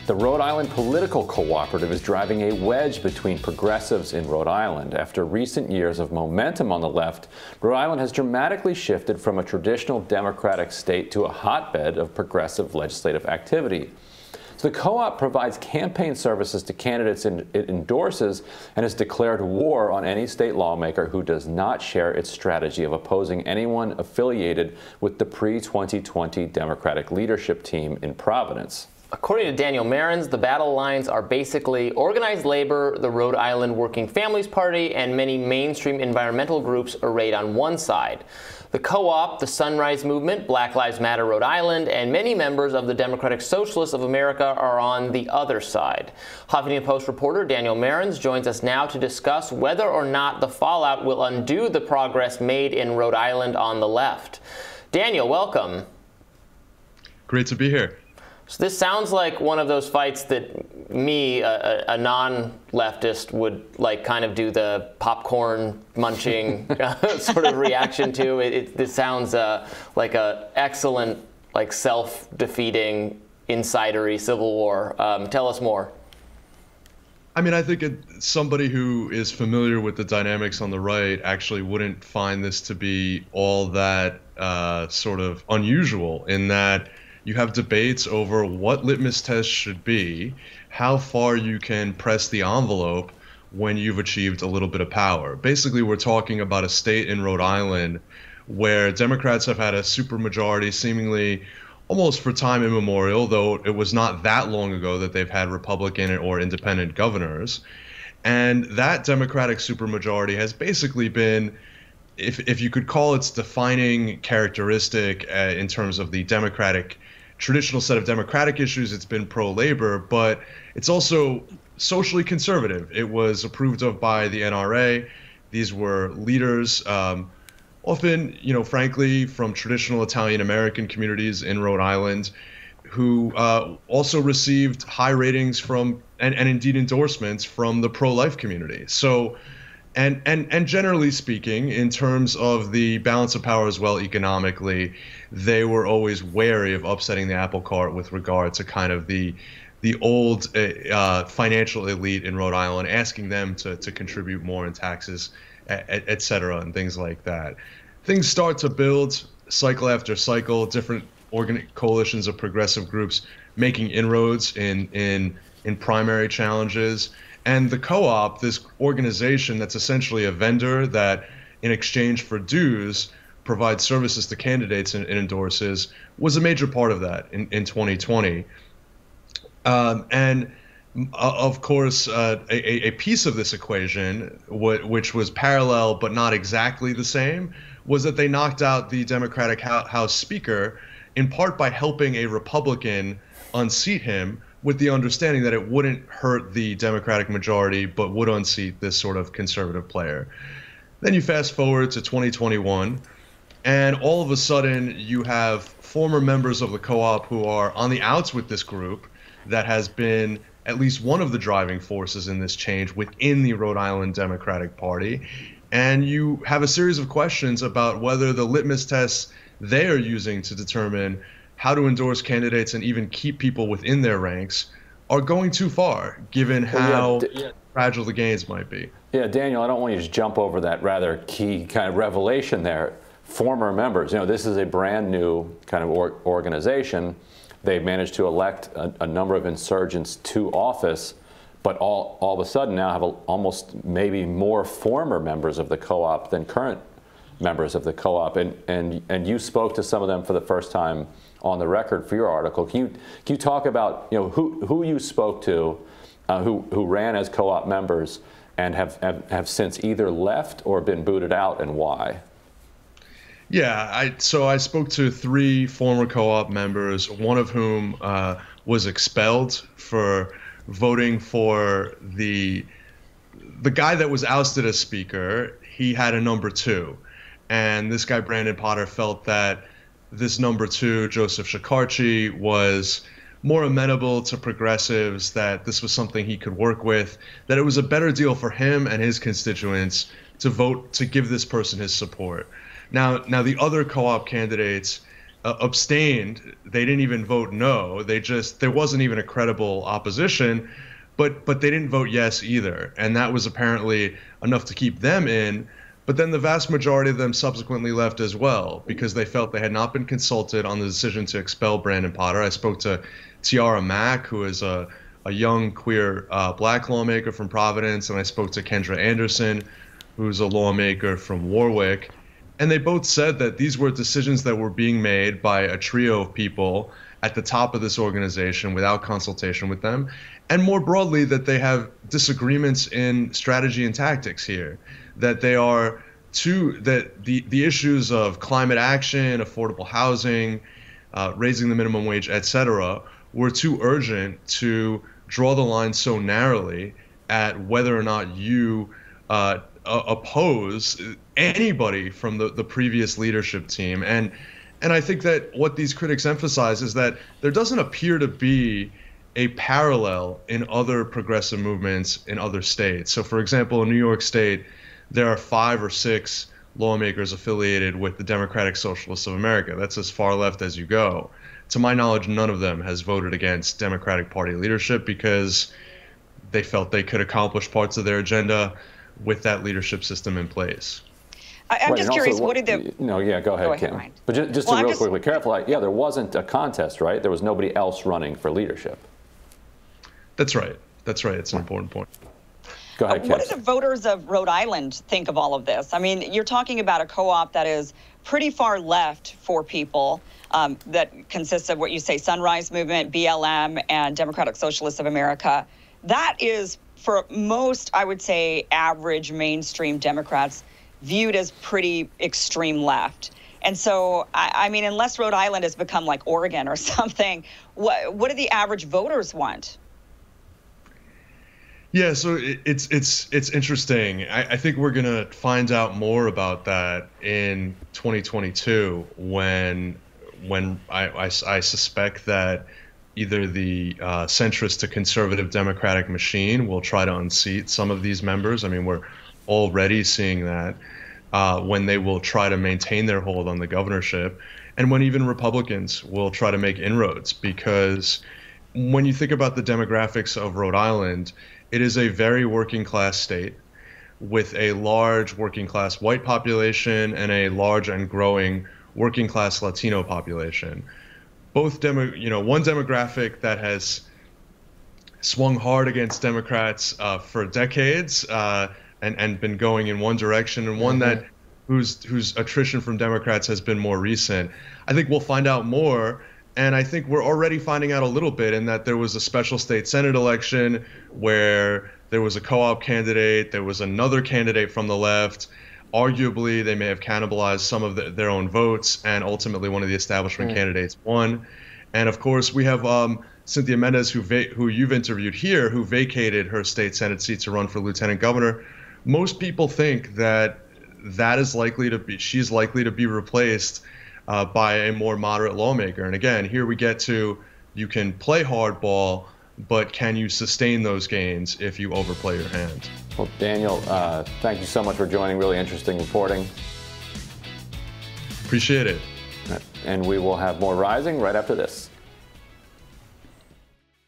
The Rhode Island Political Cooperative is driving a wedge between progressives in Rhode Island. After recent years of momentum on the left, Rhode Island has dramatically shifted from a traditional Democratic state to a hotbed of progressive legislative activity. So the co-op provides campaign services to candidates it endorses and has declared war on any state lawmaker who does not share its strategy of opposing anyone affiliated with the pre-2020 Democratic leadership team in Providence. According to Daniel Marans, the battle lines are basically organized labor, the Rhode Island Working Families Party, and many mainstream environmental groups arrayed on one side. The co-op, the Sunrise Movement, Black Lives Matter Rhode Island, and many members of the Democratic Socialists of America are on the other side. Huffington Post reporter Daniel Marans joins us now to discuss whether or not the fallout will undo the progress made in Rhode Island on the left. Daniel, welcome. Great to be here. So this sounds like one of those fights that me, a non-leftist, would like kind of do the popcorn munching sort of reaction to. This sounds like a excellent, like self-defeating, insidery civil war. Tell us more. I mean, I think somebody who is familiar with the dynamics on the right actually wouldn't find this to be all that sort of unusual, in that you have debates over what litmus tests should be, how far you can press the envelope when you've achieved a little bit of power. Basically, we're talking about a state in Rhode Island where Democrats have had a supermajority seemingly almost for time immemorial, though it was not that long ago that they've had Republican or independent governors. And that Democratic supermajority has basically been, if you could call its defining characteristic in terms of the traditional set of Democratic issues, it's been pro-labor, but it's also socially conservative. It was approved of by the NRA. These were leaders, often, frankly, from traditional Italian-American communities in Rhode Island, who also received high ratings from, and indeed endorsements from, the pro-life community. So, and generally speaking, in terms of the balance of power as well economically, they were always wary of upsetting the apple cart with regard to kind of the old financial elite in Rhode Island, asking them to contribute more in taxes, et cetera, and things like that. Things start to build cycle after cycle, different coalitions of progressive groups making inroads in primary challenges. And the co-op, this organization that's essentially a vendor that, in exchange for dues, provides services to candidates and endorses, was a major part of that in 2020. And of course, a piece of this equation, which was parallel but not exactly the same, was that they knocked out the Democratic House Speaker, in part by helping a Republican unseat him, with the understanding that it wouldn't hurt the Democratic majority, but would unseat this sort of conservative player. Then you fast forward to 2021, and all of a sudden you have former members of the co-op who are on the outs with this group that has been at least one of the driving forces in this change within the Rhode Island Democratic Party. And you have a series of questions about whether the litmus tests they are using to determine how to endorse candidates and even keep people within their ranks are going too far, given how fragile the gains might be. Yeah, Daniel, I don't want you to jump over that rather key kind of revelation there. Former members, this is a brand new kind of organization. They've managed to elect a number of insurgents to office, but all of a sudden now have almost maybe more former members of the co-op than current members of the co-op. And you spoke to some of them for the first time on the record for your article. Can you talk about who you spoke to, who ran as co-op members and have since either left or been booted out, and why? Yeah, so I spoke to 3 former co-op members, one of whom was expelled for voting for the guy that was ousted as speaker. He had a number 2, and this guy Brandon Potter felt that this number 2, Joseph Shikarchi, was more amenable to progressives, that this was something he could work with, that it was a better deal for him and his constituents to vote to give this person his support. Now the other co-op candidates abstained. They didn't even vote no. There wasn't even a credible opposition, but they didn't vote yes either. And that was apparently enough to keep them in. But then the vast majority of them subsequently left as well because they felt they had not been consulted on the decision to expel Brandon Potter. I spoke to Tiara Mack, who is a young queer black lawmaker from Providence, and I spoke to Kendra Anderson, who's a lawmaker from Warwick. And they both said that these were decisions that were being made by a trio of people at the top of this organization without consultation with them. And more broadly, that they have disagreements in strategy and tactics here, that they are that the issues of climate action, affordable housing, raising the minimum wage, et cetera, were too urgent to draw the line so narrowly at whether or not you oppose anybody from the previous leadership team. And I think that what these critics emphasize is that there doesn't appear to be a parallel in other progressive movements in other states. So for example, in New York State, there are 5 or 6 lawmakers affiliated with the Democratic Socialists of America. That's as far left as you go. To my knowledge, none of them has voted against Democratic Party leadership because they felt they could accomplish parts of their agenda with that leadership system in place. I'm just curious, what did the... No, yeah, go ahead, Kim. Ryan. But just to real quickly clarify, yeah, there wasn't a contest, right? There was nobody else running for leadership. That's right. That's right. It's an important point. Go ahead, Kim. What do the voters of Rhode Island think of all of this? I mean, you're talking about a co-op that is pretty far left for people, that consists of what you say, Sunrise Movement, BLM, and Democratic Socialists of America. That is, for most, I would say, average mainstream Democrats, viewed as pretty extreme left. And so, I mean, unless Rhode Island has become like Oregon or something, what do the average voters want? Yeah, so it's interesting. I think we're going to find out more about that in 2022 when I suspect that either the centrist to conservative Democratic machine will try to unseat some of these members. I mean, we're already seeing that when they will try to maintain their hold on the governorship, and when even Republicans will try to make inroads. Because when you think about the demographics of Rhode Island, it is a very working class state with a large working class white population and a large and growing working class Latino population. Both one demographic that has swung hard against Democrats for decades and been going in one direction, and one that whose attrition from Democrats has been more recent. I think we'll find out more. And I think we're already finding out a little bit in that there was a special state Senate election where there was a co-op candidate, there was another candidate from the left. Arguably, they may have cannibalized some of their own votes, and ultimately one of the establishment candidates won. And of course, we have Cynthia Mendez, who you've interviewed here, who vacated her state Senate seat to run for lieutenant governor. Most people think that she's likely to be replaced by a more moderate lawmaker. And again, here we get to, you can play hardball, but can you sustain those gains if you overplay your hand? Well, Daniel, thank you so much for joining. Really interesting reporting. Appreciate it. And we will have more Rising right after this.